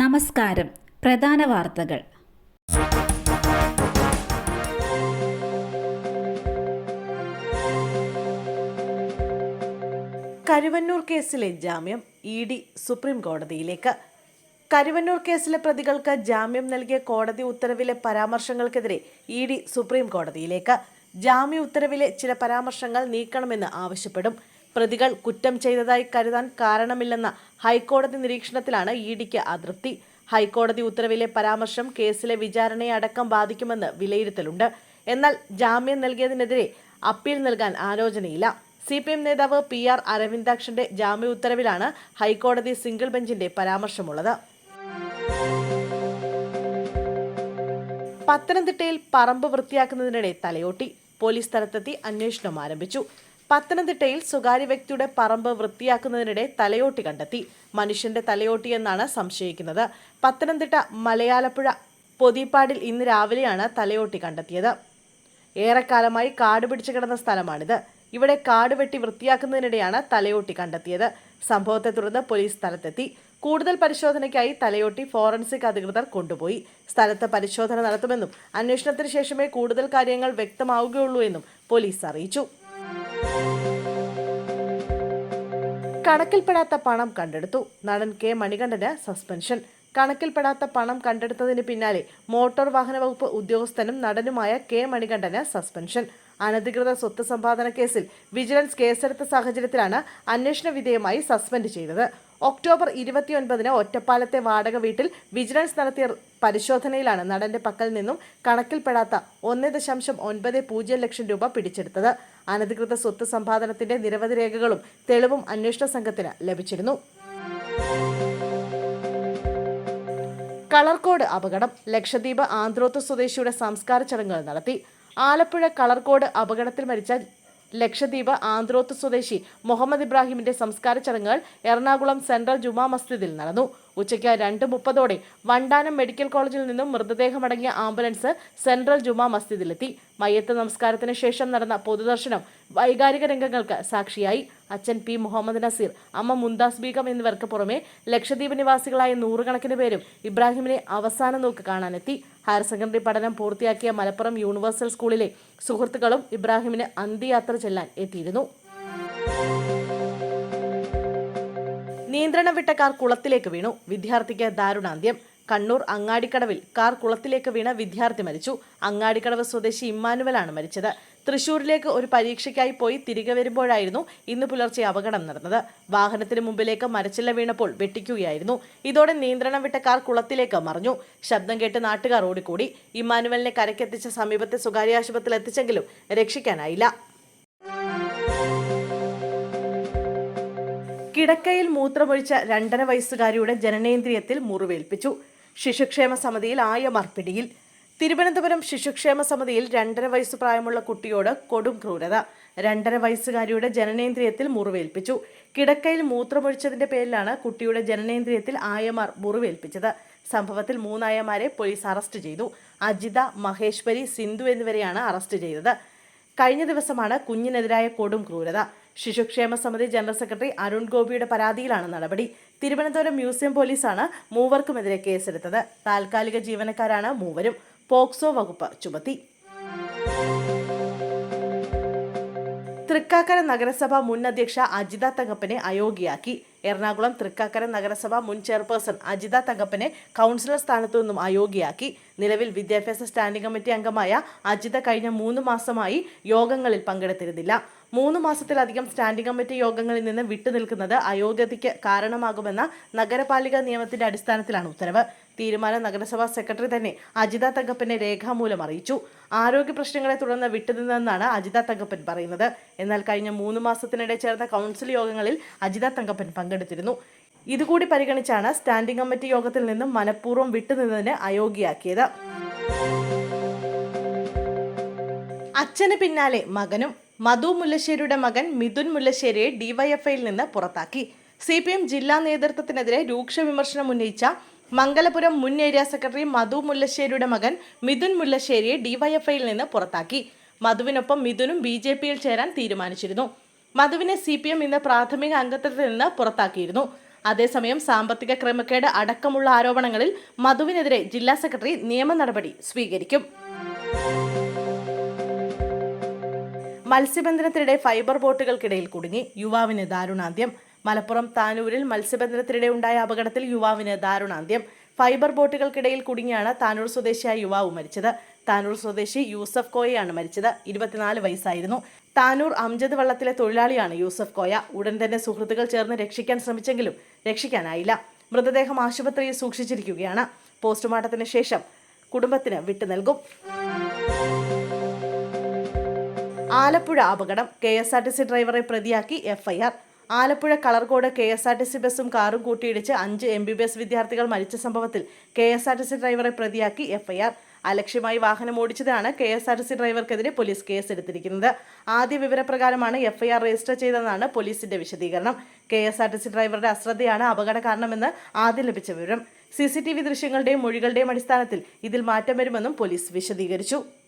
നമസ്കാരം. പ്രധാന വാർത്തകൾ. കരുവന്നൂർ കേസിലെ ജാമ്യം ഇ.ഡി. സുപ്രീം കോടതിയിലേക്ക്. കരുവന്നൂർ കേസിലെ പ്രതികൾക്ക് ജാമ്യം നൽകിയ കോടതി ഉത്തരവിലെ പരാമർശങ്ങൾക്കെതിരെ ഇ.ഡി. സുപ്രീം കോടതിയിലേക്ക്. ജാമ്യ ഉത്തരവിലെ ചില പരാമർശങ്ങൾ നീക്കണമെന്ന് ആവശ്യപ്പെടും. പ്രതികൾ കുറ്റം ചെയ്തതായി കരുതാൻ കാരണമില്ലെന്ന ഹൈക്കോടതി നിരീക്ഷണത്തിലാണ് ഇ.ഡിക്ക് അതൃപ്തി. ഹൈക്കോടതി ഉത്തരവിലെ പരാമർശം കേസിലെ വിചാരണയെ അടക്കം ബാധിക്കുമെന്ന് വിലയിരുത്തലുണ്ട്. എന്നാൽ ജാമ്യം നൽകിയതിനെതിരെ അപ്പീൽ നൽകാൻ ആലോചനയില്ല. CPM നേതാവ് PR അരവിന്ദാക്ഷന്റെ ജാമ്യ ഉത്തരവിലാണ് ഹൈക്കോടതി സിംഗിൾ ബെഞ്ചിന്റെ പരാമർശമുള്ളത്. പത്തനംതിട്ടയിൽ പറമ്പ് വൃത്തിയാക്കുന്നതിനിടെ തലയോട്ടി. പോലീസ് സ്ഥലത്തെത്തി അന്വേഷണം ആരംഭിച്ചു. പത്തനംതിട്ടയിൽ സ്വകാര്യ വ്യക്തിയുടെ പറമ്പ് വൃത്തിയാക്കുന്നതിനിടെ തലയോട്ടി കണ്ടെത്തി. മനുഷ്യന്റെ തലയോട്ടിയെന്നാണ് സംശയിക്കുന്നത്. പത്തനംതിട്ട മലയാലപ്പുഴ പൊതിപ്പാടിൽ ഇന്ന് രാവിലെയാണ് തലയോട്ടി കണ്ടെത്തിയത്. ഏറെക്കാലമായി കാട് പിടിച്ചു കിടന്ന സ്ഥലമാണിത്. ഇവിടെ കാട് വെട്ടി വൃത്തിയാക്കുന്നതിനിടെയാണ് തലയോട്ടി കണ്ടെത്തിയത്. സംഭവത്തെ തുടർന്ന് പോലീസ് സ്ഥലത്തെത്തി. കൂടുതൽ പരിശോധനയ്ക്കായി തലയോട്ടി ഫോറൻസിക് അധികൃതർ കൊണ്ടുപോയി. സ്ഥലത്ത് പരിശോധന നടത്തുമെന്നും അന്വേഷണത്തിന് ശേഷമേ കൂടുതൽ കാര്യങ്ങൾ വ്യക്തമാവുകയുള്ളൂ എന്നും പോലീസ് അറിയിച്ചു. കണക്കിൽപ്പെടാത്ത പണം കണ്ടെടുത്തു. നടൻ കെ മണികണ്ഠന് സസ്പെൻഷൻ. കണക്കിൽപ്പെടാത്ത പണം കണ്ടെടുത്തതിന് പിന്നാലെ മോട്ടോർ വാഹന വകുപ്പ് ഉദ്യോഗസ്ഥനും നടനുമായ കെ മണികണ്ഠന് സസ്പെൻഷൻ. അനധികൃത സ്വത്ത് സമ്പാദന കേസിൽ വിജിലൻസ് കേസെടുത്ത സാഹചര്യത്തിലാണ് അന്വേഷണ വിധേയമായി സസ്പെൻഡ് ചെയ്തത്. ഒക്ടോബർ 29 ഒറ്റപ്പാലത്തെ വാടക വീട്ടിൽ വിജിലൻസ് നടത്തിയ പരിശോധനയിലാണ് നടന്റെ പക്കൽ നിന്നും കണക്കിൽപ്പെടാത്ത 1.90 ലക്ഷം രൂപ പിടിച്ചെടുത്തത്. അനധികൃത സ്വത്ത് സമ്പാദനത്തിന്റെ നിരവധി രേഖകളും തെളിവും അന്വേഷണ സംഘത്തിന് ലഭിച്ചിരുന്നു. കളർകോട് അപകടം. ലക്ഷദ്വീപ് ആന്ത്രോത്ത് സ്വദേശിയുടെ സംസ്കാര ചടങ്ങുകൾ നടത്തി. ആലപ്പുഴ കളർകോട് അപകടത്തിൽ മരിച്ച ലക്ഷദ്വീപ് ആന്ത്രോത്ത് സ്വദേശി മുഹമ്മദ് ഇബ്രാഹിമിന്റെ സംസ്കാര ചടങ്ങുകൾ എറണാകുളം സെൻട്രൽ ജുമാ മസ്ജിദിൽ നടന്നു. ഉച്ചയ്ക്ക് 2:30 വണ്ടാനം മെഡിക്കൽ കോളേജിൽ നിന്നും മൃതദേഹമടങ്ങിയ ആംബുലൻസ് സെൻട്രൽ ജുമാ മസ്ജിദിലെത്തി. മയ്യത്ത് നമസ്കാരത്തിന് ശേഷം നടന്ന പൊതുദർശനം വൈകാരിക രംഗങ്ങൾക്ക് സാക്ഷിയായി. അച്ഛൻ P. മുഹമ്മദ് നസീർ, അമ്മ മുന്താസ് ബീഗം എന്നിവർക്ക് പുറമെ ലക്ഷദ്വീപ് നിവാസികളായ നൂറുകണക്കിന് പേരും ഇബ്രാഹിമിനെ അവസാന നോക്ക് കാണാനെത്തി. ഹയർ സെക്കൻഡറി പഠനം പൂർത്തിയാക്കിയ മലപ്പുറം യൂണിവേഴ്സൽ സ്കൂളിലെ സുഹൃത്തുക്കളും ഇബ്രാഹിമിന് അന്ത്യയാത്ര ചെല്ലാൻ എത്തിയിരുന്നു. നിയന്ത്രണം വിട്ട കാർ കുളത്തിലേക്ക് വീണു. വിദ്യാർത്ഥിക്ക് ദാരുണാന്ത്യം. കണ്ണൂർ അങ്ങാടിക്കടവിൽ കാർ കുളത്തിലേക്ക് വീണ വിദ്യാർത്ഥി മരിച്ചു. അങ്ങാടിക്കടവ് സ്വദേശി ഇമ്മാനുവലാണ് മരിച്ചത്. തൃശൂരിലേക്ക് ഒരു പരീക്ഷയ്ക്കായി പോയി തിരികെ വരുമ്പോഴായിരുന്നു ഇന്ന് പുലർച്ചെ അപകടം നടന്നത്. വാഹനത്തിന് മുമ്പിലേക്ക് മരച്ചില്ല വീണപ്പോൾ വെട്ടിക്കുകയായിരുന്നു. ഇതോടെ നിയന്ത്രണം വിട്ട കാർ കുളത്തിലേക്ക് മറിഞ്ഞു. ശബ്ദം കേട്ട് നാട്ടുകാർ ഓടിക്കൂടി. ഇമ്മാനുവലിനെ കരയ്ക്കെത്തിച്ച സമീപത്തെ സ്വകാര്യ ആശുപത്രിയിൽ എത്തിച്ചെങ്കിലും രക്ഷിക്കാനായില്ല. കിടക്കയിൽ മൂത്രമൊഴിച്ച 2.5 വയസ്സുകാരിയുടെ ജനനേന്ദ്രിയത്തിൽ മുറിവേൽപ്പിച്ചു. ശിശുക്ഷേമ സമിതിയിൽ ആയമാർ പിടിയിൽ. തിരുവനന്തപുരം ശിശുക്ഷേമ സമിതിയിൽ 2.5 വയസ്സ് പ്രായമുള്ള കുട്ടിയോട് കൊടും ക്രൂരത. 2.5 വയസ്സുകാരിയുടെ ജനനേന്ദ്രിയത്തിൽ മുറിവേൽപ്പിച്ചു. കിടക്കയിൽ മൂത്രമൊഴിച്ചതിന്റെ പേരിലാണ് കുട്ടിയുടെ ജനനേന്ദ്രിയത്തിൽ ആയമാർ മുറിവേൽപ്പിച്ചത്. സംഭവത്തിൽ 3 ആയമാരെ പോലീസ് അറസ്റ്റ് ചെയ്തു. അജിത, മഹേശ്വരി, സിന്ധു എന്നിവരെയാണ് അറസ്റ്റ് ചെയ്തത്. കഴിഞ്ഞ ദിവസമാണ് കുഞ്ഞിനെതിരായ കൊടും ക്രൂരത. ശിശുക്ഷേമ സമിതി ജനറൽ സെക്രട്ടറി അരുൺ ഗോപിയുടെ പരാതിയിലാണ് നടപടി. തിരുവനന്തപുരം മ്യൂസിയം പോലീസാണ് മൂവർക്കുമെതിരെ കേസെടുത്തത്. താൽക്കാലിക ജീവനക്കാരാണ് മൂവരും. പോക്സോ വകുപ്പ് ചുമത്തി. തൃക്കാക്കര നഗരസഭ മുൻ അധ്യക്ഷ അജിത തങ്കപ്പനെ അയോഗ്യയാക്കി. എറണാകുളം തൃക്കാക്കര നഗരസഭ മുൻ ചെയർപേഴ്സൺ അജിത തങ്കപ്പനെ കൗൺസിലർ സ്ഥാനത്തു നിന്നും അയോഗ്യയാക്കി. നിലവിൽ വിദ്യാഭ്യാസ സ്റ്റാൻഡിംഗ് കമ്മിറ്റി അംഗമായ അജിത കഴിഞ്ഞ 3 മാസമായി യോഗങ്ങളിൽ പങ്കെടുത്തിരുന്നില്ല. 3 മാസത്തിലധികം സ്റ്റാൻഡിംഗ് കമ്മിറ്റി യോഗങ്ങളിൽ നിന്ന് വിട്ടുനിൽക്കുന്നത് അയോഗ്യതയ്ക്ക് കാരണമാകുമെന്ന നഗരപാലിക നിയമത്തിന്റെ അടിസ്ഥാനത്തിലാണ് ഉത്തരവ്. തീരുമാനം നഗരസഭാ സെക്രട്ടറി തന്നെ അജിത തങ്കപ്പനെ രേഖാമൂലം അറിയിച്ചു. ആരോഗ്യ പ്രശ്നങ്ങളെ തുടർന്ന് വിട്ടുനിന്നെന്നാണ് അജിത തങ്കപ്പൻ പറയുന്നത്. എന്നാൽ കഴിഞ്ഞ 3 മാസത്തിനിടെ ചേർന്ന കൗൺസിൽ യോഗങ്ങളിൽ അജിത തങ്കപ്പൻ പങ്കെടുത്തിരുന്നു. ഇതുകൂടി പരിഗണിച്ചാണ് സ്റ്റാൻഡിംഗ് കമ്മിറ്റി യോഗത്തിൽ നിന്നും മനഃപൂർവ്വം വിട്ടുനിന്നതിന് അയോഗ്യയാക്കിയത്. അച്ഛന് പിന്നാലെ മകനും. മധു മുല്ലശ്ശേരിയുടെ മകൻ മിഥുൻ മുല്ലശ്ശേരിയെ ഡിവൈഎഫ്ഐയിൽ നിന്ന് പുറത്താക്കി. CPM ജില്ലാ നേതൃത്വത്തിനെതിരെ രൂക്ഷ വിമർശനം ഉന്നയിച്ച മംഗലപുരം മുൻ ഏരിയ സെക്രട്ടറി മധു മുല്ലശ്ശേരിയുടെ മകൻ മിഥുൻ മുല്ലശ്ശേരിയെ ഡിവൈഎഫ്ഐയിൽ നിന്ന് പുറത്താക്കി. മധുവിനൊപ്പം മിഥുനും BJPയിൽ ചേരാൻ തീരുമാനിച്ചിരുന്നു. മധുവിനെ CPM ഇന്ന് പ്രാഥമിക അംഗത്വത്തിൽ നിന്ന് പുറത്താക്കിയിരുന്നു. അതേസമയം സാമ്പത്തിക ക്രമക്കേട് അടക്കമുള്ള ആരോപണങ്ങളിൽ മധുവിനെതിരെ ജില്ലാ സെക്രട്ടറി നിയമ നടപടി സ്വീകരിക്കും. മത്സ്യബന്ധനത്തിനിടെ ഫൈബർ ബോട്ടുകൾക്കിടയിൽ കുടുങ്ങി യുവാവിന് ദാരുണാന്ത്യം. മലപ്പുറം താനൂരിൽ മത്സ്യബന്ധനത്തിനിടെ ഉണ്ടായ അപകടത്തിൽ യുവാവിന് ദാരുണാന്ത്യം. ഫൈബർ ബോട്ടുകൾക്കിടയിൽ കുടുങ്ങിയാണ് താനൂർ സ്വദേശിയായ യുവാവ് മരിച്ചത്. താനൂർ സ്വദേശി യൂസഫ് കോയയാണ് മരിച്ചത്. 24 വയസ്സായിരുന്നു. താനൂർ അംജദ് വള്ളത്തിലെ തൊഴിലാളിയാണ് യൂസഫ് കോയ. ഉടൻ തന്നെ സുഹൃത്തുക്കൾ ചേർന്ന് രക്ഷിക്കാൻ ശ്രമിച്ചെങ്കിലും രക്ഷിക്കാനായില്ല. മൃതദേഹം ആശുപത്രിയിൽ സൂക്ഷിച്ചിരിക്കുകയാണ്. പോസ്റ്റ്മോർട്ടത്തിന് ശേഷം കുടുംബത്തിന് വിട്ടുനൽകും. ആലപ്പുഴ അപകടം. KSRTC ഡ്രൈവറെ പ്രതിയാക്കി FIR. ആലപ്പുഴ കളർകോട് KSRTC ബസും കാറും കൂട്ടിയിടിച്ച് 5 MBBS വിദ്യാർത്ഥികൾ മരിച്ച സംഭവത്തിൽ KSRTC ഡ്രൈവറെ പ്രതിയാക്കി FIR. അലക്ഷ്യമായി വാഹനം ഓടിച്ചതാണ് KSRTC ഡ്രൈവർക്കെതിരെ പോലീസ് കേസെടുത്തിരിക്കുന്നത്. ആദ്യ വിവരപ്രകാരമാണ് FIR രജിസ്റ്റർ ചെയ്തതെന്നാണ് പോലീസിന്റെ വിശദീകരണം. KSRTC ഡ്രൈവറുടെ അശ്രദ്ധയാണ് അപകട കാരണമെന്ന് ആദ്യം ലഭിച്ച വിവരം. CCTV ദൃശ്യങ്ങളുടെയും മൊഴികളുടെയും അടിസ്ഥാനത്തിൽ ഇതിൽ മാറ്റം വരുമെന്നും പോലീസ് വിശദീകരിച്ചു.